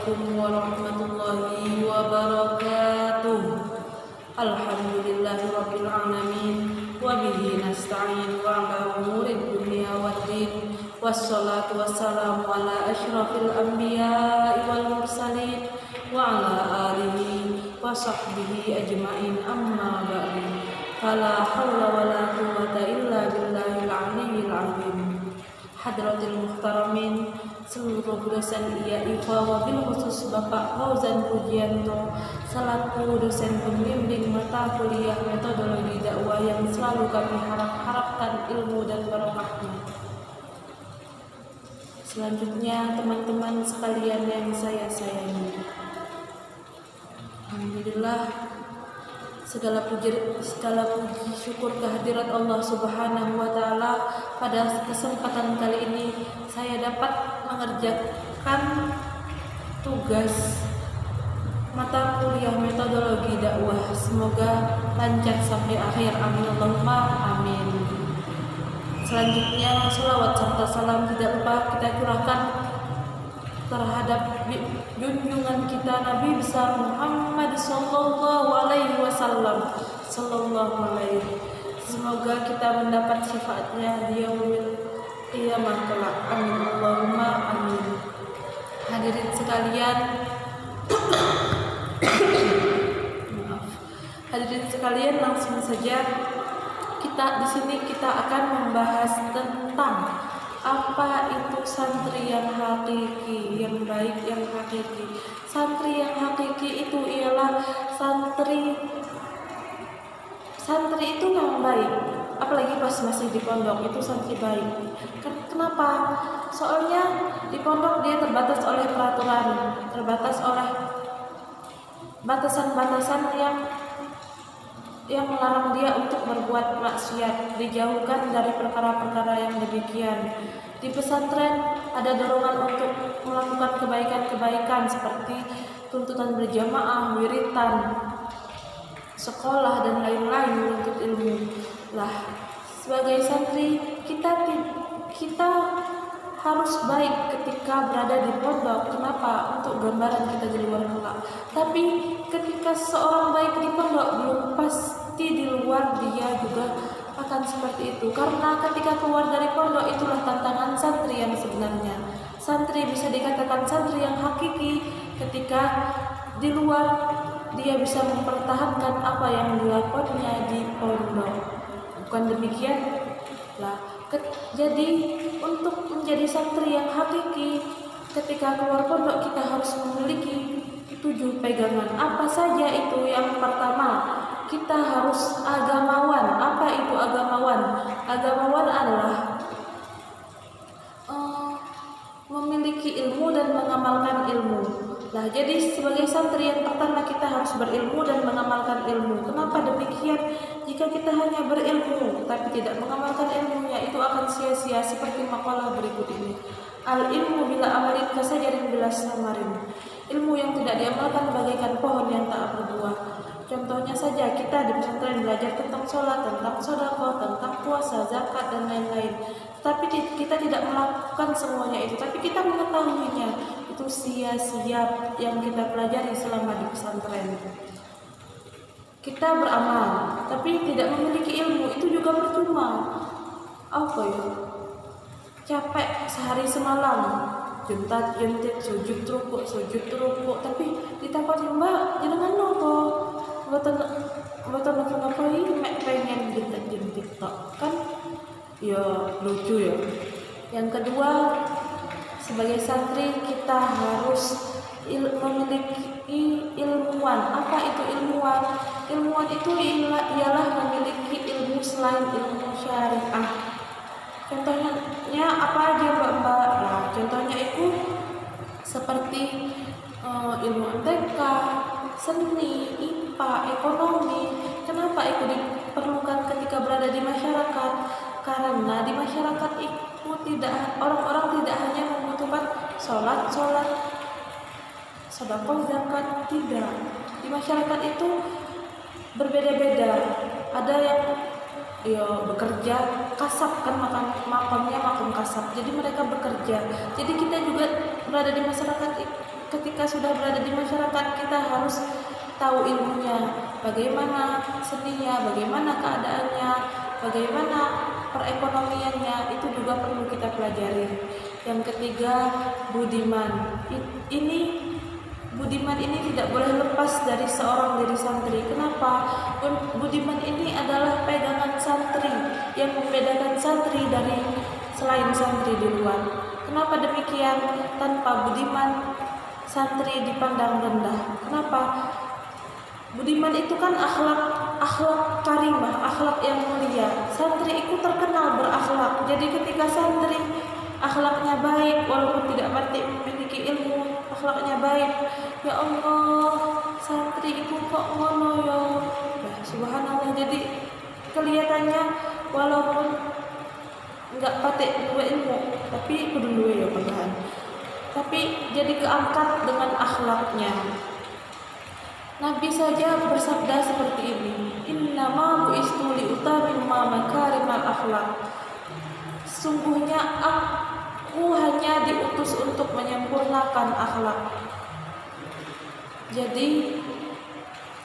Assalamualaikum warahmatullahi wabarakatuh. Alhamdulillahirabbil alamin wa bihi nasta'in wa ala umurid dunya waddin. Wassalatu wassalamu ala asyrafil anbiya'i wal mursalin wa ala alihi wa sahbihi ajma'in, amma ba'du. Fala haula wala quwwata illa billahil aliyyil azim. Hadratil muhtaramin, seluruh dosen IAIFA, wabil khusus Bapak Fauzan Pujianto selaku dosen pembimbing mata kuliah metodologi dakwah yang selalu kami harapkan ilmu dan barokahnya. Selanjutnya teman-teman sekalian yang saya sayangi, alhamdulillah, segala puji syukur kehadirat Allah Subhanahu wa taala. Pada kesempatan kali ini saya dapat mengerjakan tugas mata kuliah metodologi dakwah. Semoga lancar sampai akhir, amin Allahumma amin. Selanjutnya selawat serta salam tidak lupa kita curahkan terhadap junjungan kita Nabi besar Muhammad sallallahu alaihi wasallam. Semoga kita mendapat syafaatnya di yaumil qiyamah kelak, amin Allahumma amin. Hadirin sekalian, hadirin sekalian, langsung saja di sini kita akan membahas tentang apa itu santri yang hakiki, yang baik, yang hakiki. Santri yang hakiki itu ialah santri itu yang baik. Apalagi pas masih di pondok itu santri baik. Kenapa? Soalnya di pondok dia terbatas oleh peraturan, terbatas oleh batasan-batasan yang melarang dia untuk berbuat maksiat, dijauhkan dari perkara-perkara yang demikian. Di pesantren ada dorongan untuk melakukan kebaikan-kebaikan seperti tuntutan berjamaah, wiritan, sekolah dan lain-lain menuntut ilmu. Lah, sebagai santri kita harus baik ketika berada di pondok. Kenapa? Untuk gambaran kita di luar kelak. Tapi ketika seorang baik di pondok, belum pasti di luar dia juga akan seperti itu. Karena ketika keluar dari pondok, itulah tantangan santri yang sebenarnya. Santri bisa dikatakan santri yang hakiki ketika di luar dia bisa mempertahankan apa yang dilakukannya di pondok. Bukan demikian? Lah, jadi untuk menjadi santri yang hakiki, ketika keluar pondok kita harus memiliki 7 pegangan. Apa saja itu? Yang pertama, kita harus agamawan. Apa itu agamawan? Agamawan adalah memiliki ilmu dan mengamalkan ilmu. Nah, jadi sebagai santri yang pertama kita harus berilmu dan mengamalkan ilmu. Kenapa demikian? Jika kita hanya berilmu tapi tidak mengamalkan ilmunya, itu akan sia-sia seperti makalah berikut ini. Al-ilmu bila amalin kasajarin bila samarin. Ilmu yang tidak diamalkan bagaikan pohon yang tak berbuah. Contohnya saja kita di pesantren belajar tentang sholat, tentang sedekah, tentang puasa, zakat dan lain-lain. Tapi kita tidak melakukan semuanya itu, tapi kita mengetahuinya. Itu sia-sia yang kita pelajari selama di pesantren. Kita beramal, tapi tidak memiliki ilmu, itu juga percuma. Apa ya? Capek sehari semalam, jentat-jentit, sujud rukuk, tapi ditakoni, Mbak, jenengan nopo? Mboten napa-napai, mek pengen jentat-jentit tok. Kan ya lucu ya. Yang kedua, sebagai santri kita harus memiliki ilmuwan. Apa itu ilmuwan? Ilmuwan itu ialah memiliki ilmu selain ilmu syariah. Contohnya apa aja Mbak? Nah, contohnya itu seperti ilmu MTK, seni, IPA, ekonomi. Kenapa itu diperlukan ketika berada di masyarakat? Karena di masyarakat itu orang-orang tidak hanya membutuhkan sholat, sedekah, zakat, tidak. Di masyarakat itu berbeda-beda. Ada yang bekerja kasab, kan makamnya makom kasab. Jadi mereka bekerja. Jadi kita juga berada di masyarakat ketika sudah berada di masyarakat kita harus tahu ilmunya, bagaimana seninya, bagaimana keadaannya, bagaimana perekonomiannya, itu juga perlu kita pelajari. Yang ketiga, budiman. Budiman ini tidak boleh lepas dari seorang diri santri. Kenapa? Budiman ini adalah pegangan santri yang membedakan santri dari selain santri di luar. Kenapa demikian? Tanpa budiman, santri dipandang rendah. Kenapa? Budiman itu kan akhlak karimah, akhlak yang mulia. Santri itu terkenal berakhlak. Jadi ketika santri akhlaknya baik, walaupun tidak memiliki ilmu, akhlaknya baik, ya Allah, santri itu kok ngono ya. Nah, subhanallah, jadi kelihatannya walaupun enggak patek dua ilmu, tapi kudu duwe ya perlahan. Tapi jadi keangkat dengan akhlaknya. Nabi saja bersabda seperti ini, innama bu'istu liutamimma makarimal akhlak. Sungguhnya aku hanya diutus untuk menyempurnakan akhlak. Jadi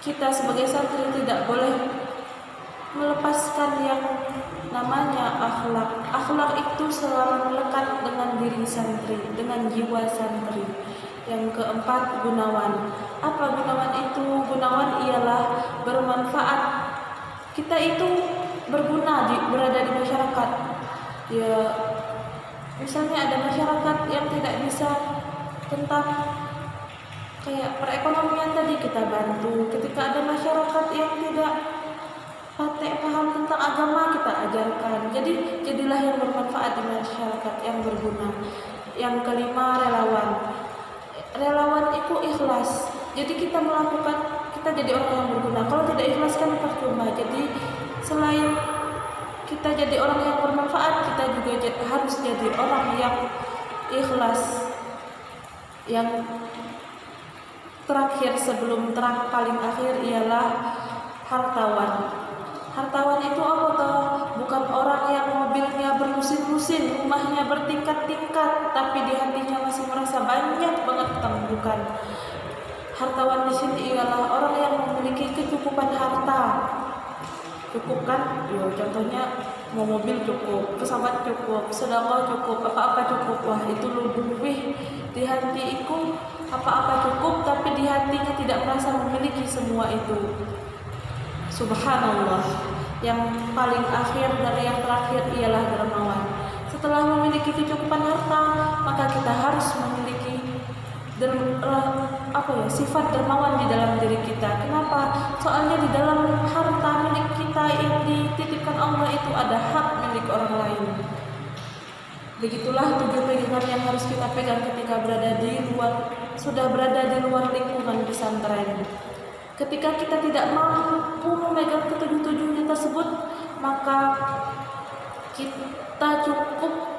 kita sebagai santri tidak boleh melepaskan yang namanya akhlak. Akhlak itu selalu melekat dengan diri santri, dengan jiwa santri. Yang keempat, gunawan. Apa gunawan itu? Gunawan ialah bermanfaat. Kita itu berguna berada di masyarakat. Ya, misalnya ada masyarakat yang tidak bisa tentang kayak perekonomian tadi, kita bantu. Ketika ada masyarakat yang tidak paham tentang agama, kita ajarkan. Jadi jadilah yang bermanfaat di masyarakat, yang berguna. Yang kelima, relawan. Relawan itu ikhlas. Jadi kita jadi orang yang berguna. Kalau tidak ikhlas kan percuma. Jadi selain kita jadi orang yang bermanfaat, kita juga harus jadi orang yang ikhlas. Yang terakhir sebelum paling akhir ialah hartawan. Hartawan itu apa toh? Bukan orang yang mobilnya berlusin-lusin, rumahnya bertingkat-tingkat, tapi di hatinya masih merasa banyak banget utang. Bukan. Hartawan di sini ialah orang yang memiliki kecukupan harta. Cukup kan? Yo, contohnya mau mobil cukup, pesawat cukup, sedekah cukup, apa-apa cukup. Wah, itu lebih di hati itu apa-apa cukup, tapi di hatinya tidak merasa memiliki semua itu. Subhanallah. Yang paling akhir dari yang terakhir ialah dermawan. Setelah memiliki kecukupan harta, maka kita harus memiliki sifat dermawan di dalam diri kita. Kenapa? Soalnya di dalam harta milik kita yang dititipkan Allah itu ada hak milik orang lain. Begitulah 7 pegangan yang harus kita pegang ketika sudah berada di luar lingkungan pesantren. Ketika kita tidak mampu memegang ketujuh-tujuhnya tersebut, maka kita cukup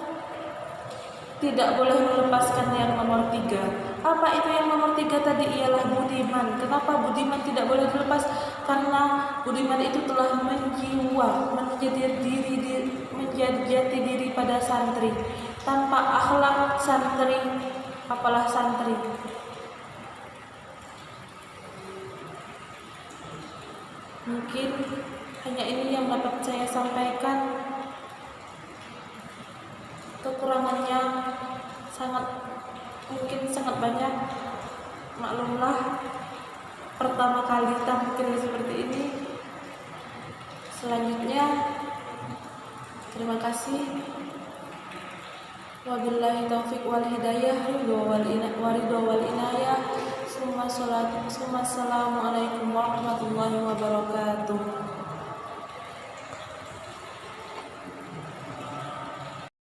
tidak boleh melepaskan yang nomor 3. Apa itu yang nomor 3 tadi? Ialah budiman. Kenapa budiman tidak boleh dilepas? Karena budiman itu telah menjadi jati diri pada santri. Tanpa akhlak santri, apalah santri. Mungkin hanya ini yang dapat saya sampaikan. Kekurangannya sangat banyak. Maklumlah, pertama kali tampil seperti ini. Selanjutnya, terima kasih. Wabillahi taufiq wal hidayah, ridho wal inayah. Assalamualaikum warahmatullahi